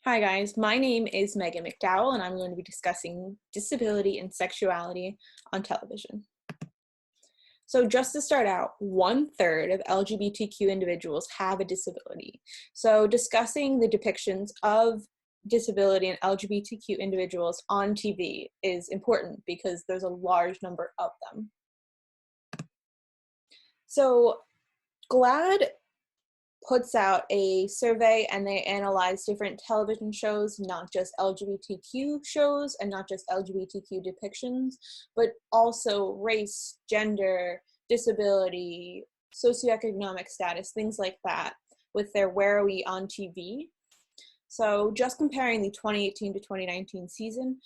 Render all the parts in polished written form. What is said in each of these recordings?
Hi guys, my name is Megan McDowell and I'm going to be discussing disability and sexuality on television. So just to start out, 1/3 of LGBTQ individuals have a disability. So discussing the depictions of disability and LGBTQ individuals on TV is important because there's a large number of them. So GLAAD puts out a survey and they analyze different television shows, not just LGBTQ shows and not just LGBTQ depictions, but also race, gender, disability, socioeconomic status, things like that, with their Where Are We on TV. So just comparing the 2018 to 2019 season,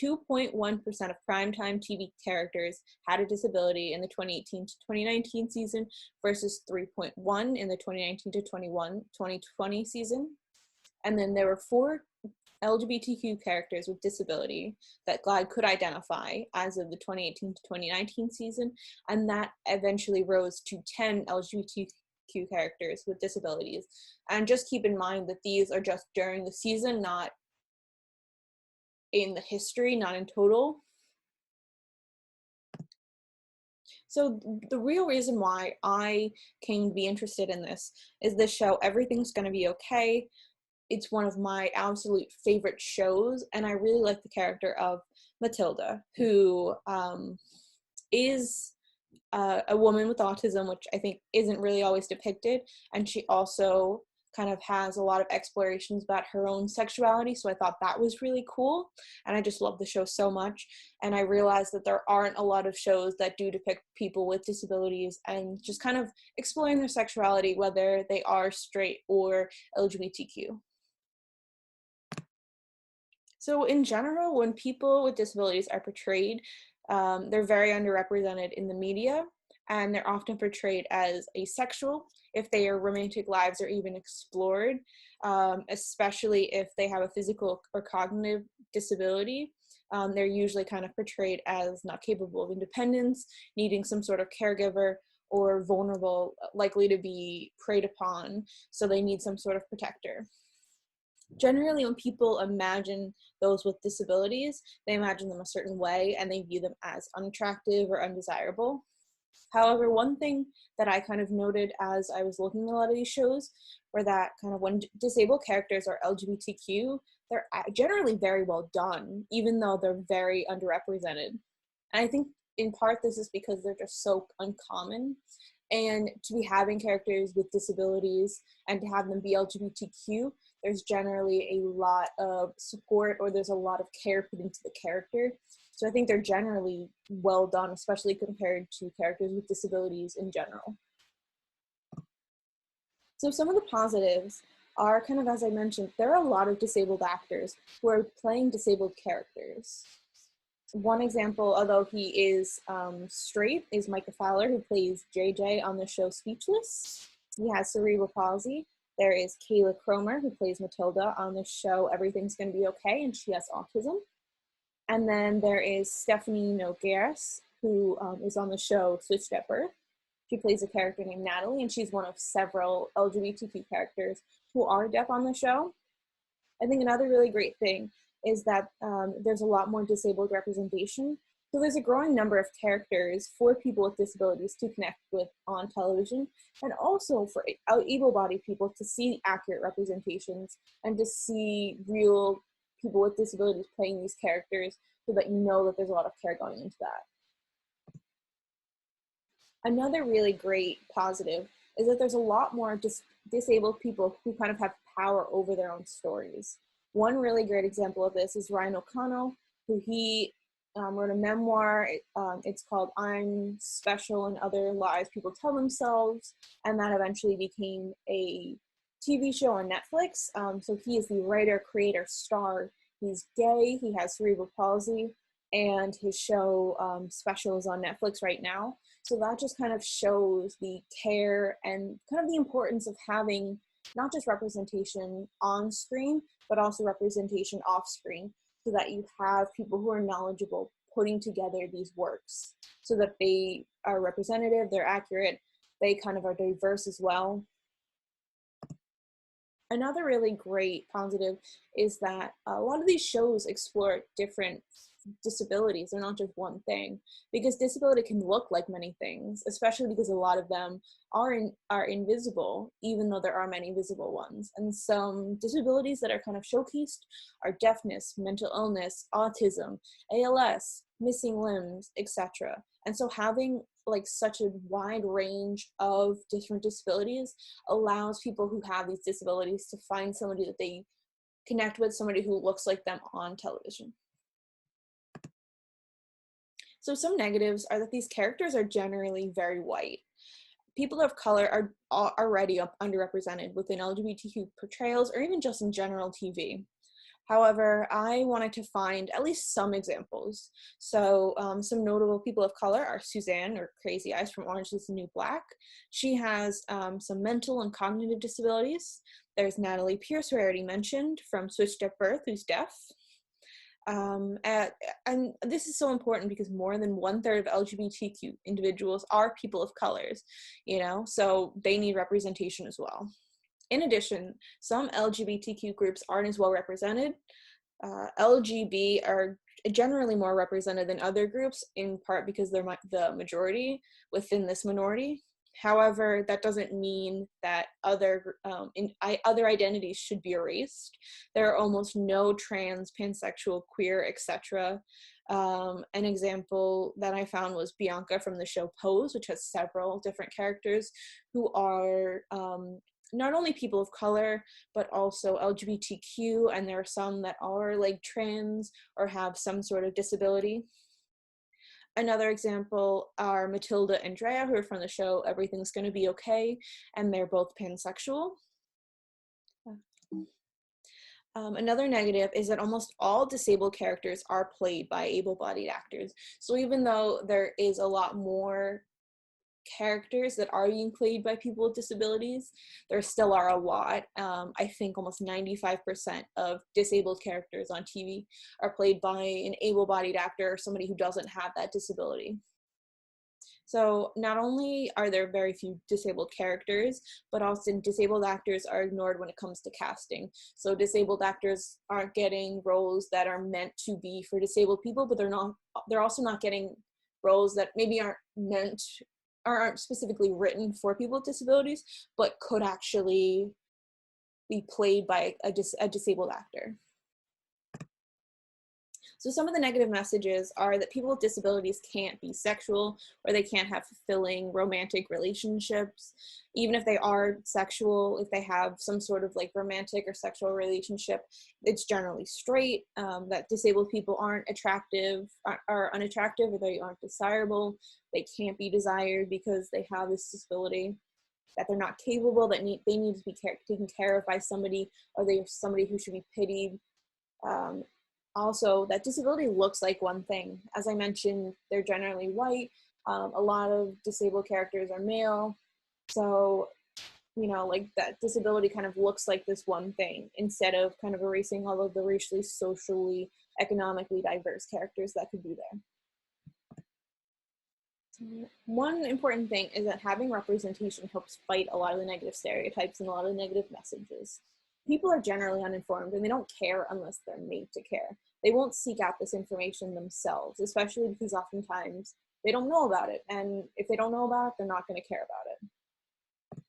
2.1% of primetime TV characters had a disability in the 2018 to 2019 season versus 3.1 in the 2019 to 2020 season. And then there were 4 LGBTQ characters with disability that GLAAD could identify as of the 2018 to 2019 season, and that eventually rose to 10 LGBTQ characters with disabilities. And just keep in mind that these are just during the season, not in the history, not in total. So the real reason why I came to be interested in this is this show, Everything's Gonna Be Okay. It's one of my absolute favorite shows, and I really like the character of Matilda, who is a woman with autism, which I think isn't really always depicted, and she also kind of has a lot of explorations about her own sexuality, so I thought that was really cool, and I just love the show so much, and I realized that there aren't a lot of shows that do depict people with disabilities and just kind of exploring their sexuality, whether they are straight or LGBTQ. So in general, when people with disabilities are portrayed, they're very underrepresented in the media, and they're often portrayed as asexual if their romantic lives are even explored, especially if they have a physical or cognitive disability. They're usually kind of portrayed as not capable of independence, needing some sort of caregiver, or vulnerable, likely to be preyed upon, so they need some sort of protector. Generally, when people imagine those with disabilities, they imagine them a certain way and they view them as unattractive or undesirable. However, one thing that I kind of noted as I was looking at a lot of these shows were that kind of when disabled characters are LGBTQ, they're generally very well done, even though they're very underrepresented. And I think in part this is because they're just so uncommon. And to be having characters with disabilities and to have them be LGBTQ, there's generally a lot of support, or there's a lot of care put into the character. So I think they're generally well done, especially compared to characters with disabilities in general. So some of the positives are kind of, as I mentioned, there are a lot of disabled actors who are playing disabled characters. One example, although he is straight, is Micah Fowler, who plays JJ on the show Speechless. He has cerebral palsy. There is Kayla Cromer, who plays Matilda on the show Everything's Gonna Be Okay, and she has autism. And then there is Stephanie Nogueras, who is on the show Switched at Birth. She plays a character named Natalie, and she's one of several LGBTQ characters who are deaf on the show. I think another really great thing is that there's a lot more disabled representation. So there's a growing number of characters for people with disabilities to connect with on television, and also for able-bodied people to see accurate representations and to see real people with disabilities playing these characters, so that you know that there's a lot of care going into that. Another really great positive is that there's a lot more disabled people who kind of have power over their own stories. One really great example of this is Ryan O'Connell, who he wrote a memoir. It's called I'm Special and Other Lies People Tell Themselves, and that eventually became a TV show on Netflix. So he is the writer, creator, star. He's gay, he has cerebral palsy, and his show Special is on Netflix right now. So that just kind of shows the care and kind of the importance of having not just representation on screen, but also representation off screen, so that you have people who are knowledgeable putting together these works so that they are representative, they're accurate, they kind of are diverse as well. Another really great positive is that a lot of these shows explore different disabilities. They're not just one thing, because disability can look like many things, especially because a lot of them are invisible, even though there are many visible ones. And some disabilities that are kind of showcased are deafness, mental illness, autism, ALS, missing limbs, etc. And so having like such a wide range of different disabilities allows people who have these disabilities to find somebody that they connect with, somebody who looks like them on television. So some negatives are that these characters are generally very white. People of color are already underrepresented within LGBTQ portrayals or even just in general TV. However, I wanted to find at least some examples. So some notable people of color are Suzanne, or Crazy Eyes from Orange is the New Black. She has some mental and cognitive disabilities. There's Natalie Pierce, who I already mentioned, from Switched at Birth, who's deaf. And this is so important because more than 1/3 of LGBTQ individuals are people of colors, so they need representation as well. In addition, some LGBTQ groups aren't as well represented. LGB are generally more represented than other groups, in part because they're the majority within this minority. However, that doesn't mean that other identities should be erased. There are almost no trans, pansexual, queer, etc. An example that I found was Bianca from the show Pose, which has several different characters who are not only people of color, but also LGBTQ, and there are some that are like trans or have some sort of disability. Another example are Matilda and Drea, who are from the show Everything's Gonna Be Okay, and they're both pansexual. Another negative is that almost all disabled characters are played by able-bodied actors. So even though there is a lot more characters that are being played by people with disabilities, there still are a lot. I think almost 95% of disabled characters on TV are played by an able-bodied actor or somebody who doesn't have that disability. So not only are there very few disabled characters, but also disabled actors are ignored when it comes to casting. So disabled actors aren't getting roles that are meant to be for disabled people, but they're also not getting roles that maybe aren't specifically written for people with disabilities, but could actually be played by a disabled actor. So some of the negative messages are that people with disabilities can't be sexual, or they can't have fulfilling romantic relationships. Even if they are sexual, if they have some sort of like romantic or sexual relationship, it's generally straight, that disabled people aren't attractive, are unattractive, or they aren't desirable. They can't be desired because they have this disability, that they're not capable, that they need to be taken care of by somebody, or they're somebody who should be pitied. Also, that disability looks like one thing. As I mentioned, they're generally white. A lot of disabled characters are male. So, like that disability kind of looks like this one thing, instead of kind of erasing all of the racially, socially, economically diverse characters that could be there. One important thing is that having representation helps fight a lot of the negative stereotypes and a lot of the negative messages. People are generally uninformed, and they don't care unless they're made to care. They won't seek out this information themselves, especially because oftentimes they don't know about it. And if they don't know about it, they're not going to care about it.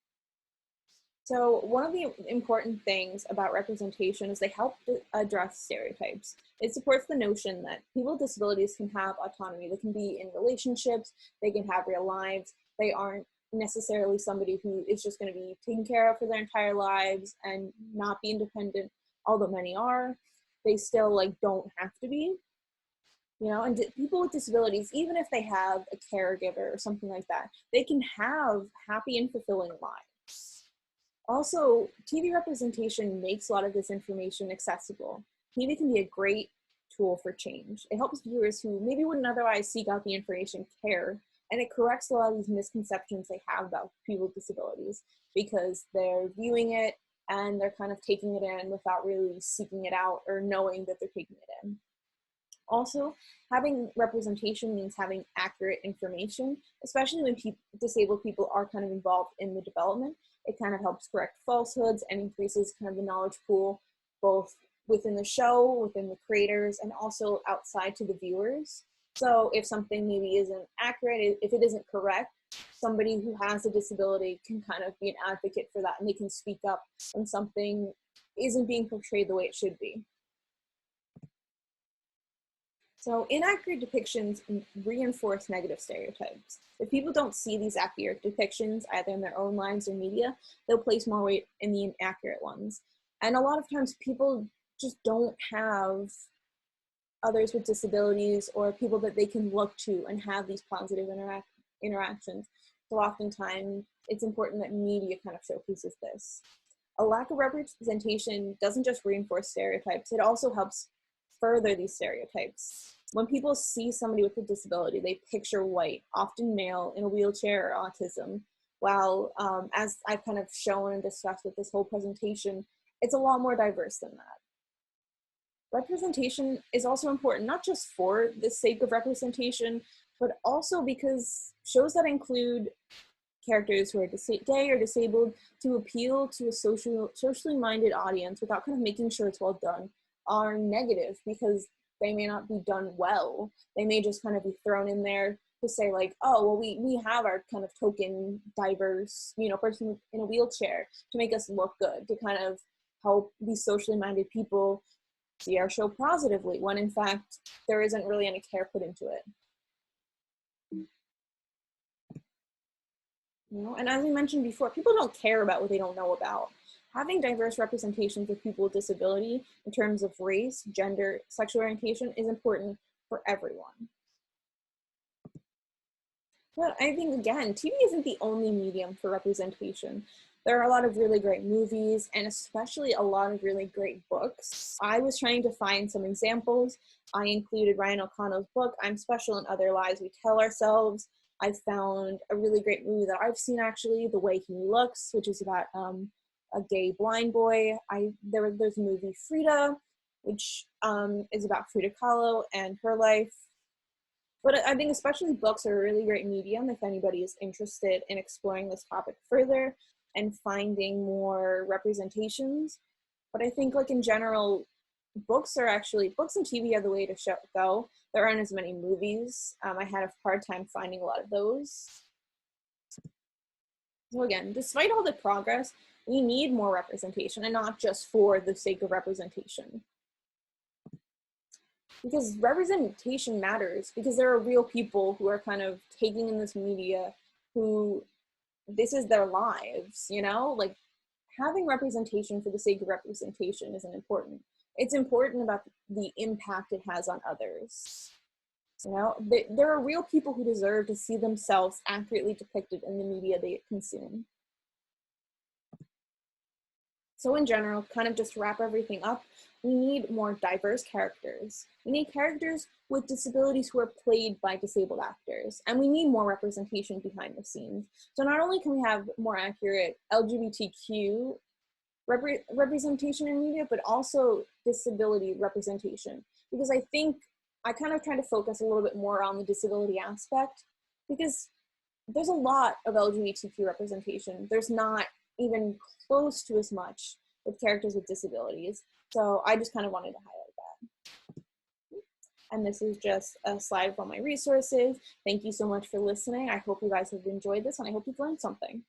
So one of the important things about representation is they help address stereotypes. It supports the notion that people with disabilities can have autonomy. They can be in relationships, they can have real lives. They aren't necessarily somebody who is just going to be taken care of for their entire lives and not be independent, although many are. They still don't have to be. And people with disabilities, even if they have a caregiver or something like that, they can have happy and fulfilling lives. Also, TV representation makes a lot of this information accessible. TV can be a great tool for change. It helps viewers who maybe wouldn't otherwise seek out the information care, and it corrects a lot of these misconceptions they have about people with disabilities, because they're viewing it and they're kind of taking it in without really seeking it out or knowing that they're taking it in. Also, having representation means having accurate information, especially when disabled people are kind of involved in the development. It kind of helps correct falsehoods and increases kind of the knowledge pool, both within the show, within the creators, and also outside to the viewers. So if something maybe isn't accurate, if it isn't correct, somebody who has a disability can kind of be an advocate for that, and they can speak up when something isn't being portrayed the way it should be. So inaccurate depictions reinforce negative stereotypes. If people don't see these accurate depictions, either in their own lives or media, they'll place more weight in the inaccurate ones. And a lot of times people just don't have others with disabilities or people that they can look to and have these positive interactions. So oftentimes it's important that media kind of showcases this. A lack of representation doesn't just reinforce stereotypes, it also helps further these stereotypes. When people see somebody with a disability, they picture white, often male, in a wheelchair or autism, while as I've kind of shown and discussed with this whole presentation, it's a lot more diverse than that. Representation is also important, not just for the sake of representation, but also because shows that include characters who are gay or disabled to appeal to a socially minded audience without kind of making sure it's well done are negative, because they may not be done well. They may just kind of be thrown in there to say like, oh, well, we have our kind of token diverse, person in a wheelchair to make us look good, to kind of help these socially minded people see our show positively, when in fact there isn't really any care put into it. And as we mentioned before, people don't care about what they don't know about. Having diverse representations of people with disability in terms of race, gender, sexual orientation is important for everyone. But I think, again, TV isn't the only medium for representation. There are a lot of really great movies and especially a lot of really great books. I was trying to find some examples. I included Ryan O'Connell's book, I'm Special in Other Lies We Tell Ourselves. I found a really great movie that I've seen actually, The Way He Looks, which is about a gay blind boy. There's a movie Frida, which is about Frida Kahlo and her life. But I think especially books are a really great medium if anybody is interested in exploring this topic further and finding more representations. But I think like in general, books and TV are the way to go. There aren't as many movies. I had a hard time finding a lot of those. So again, despite all the progress, we need more representation, and not just for the sake of representation. Because representation matters, because there are real people who are kind of taking in this media who this is their lives, like having representation for the sake of representation isn't important. It's important about the impact it has on others. There are real people who deserve to see themselves accurately depicted in the media they consume. So in general, kind of just to wrap everything up, we need more diverse characters. We need characters with disabilities who are played by disabled actors, and we need more representation behind the scenes. So not only can we have more accurate LGBTQ representation in media, but also disability representation. Because I think I kind of try to focus a little bit more on the disability aspect, because there's a lot of LGBTQ representation. There's not even close to as much with characters with disabilities. So I just kind of wanted to highlight that. And this is just a slide of all my resources. Thank you so much for listening. I hope you guys have enjoyed this, and I hope you've learned something.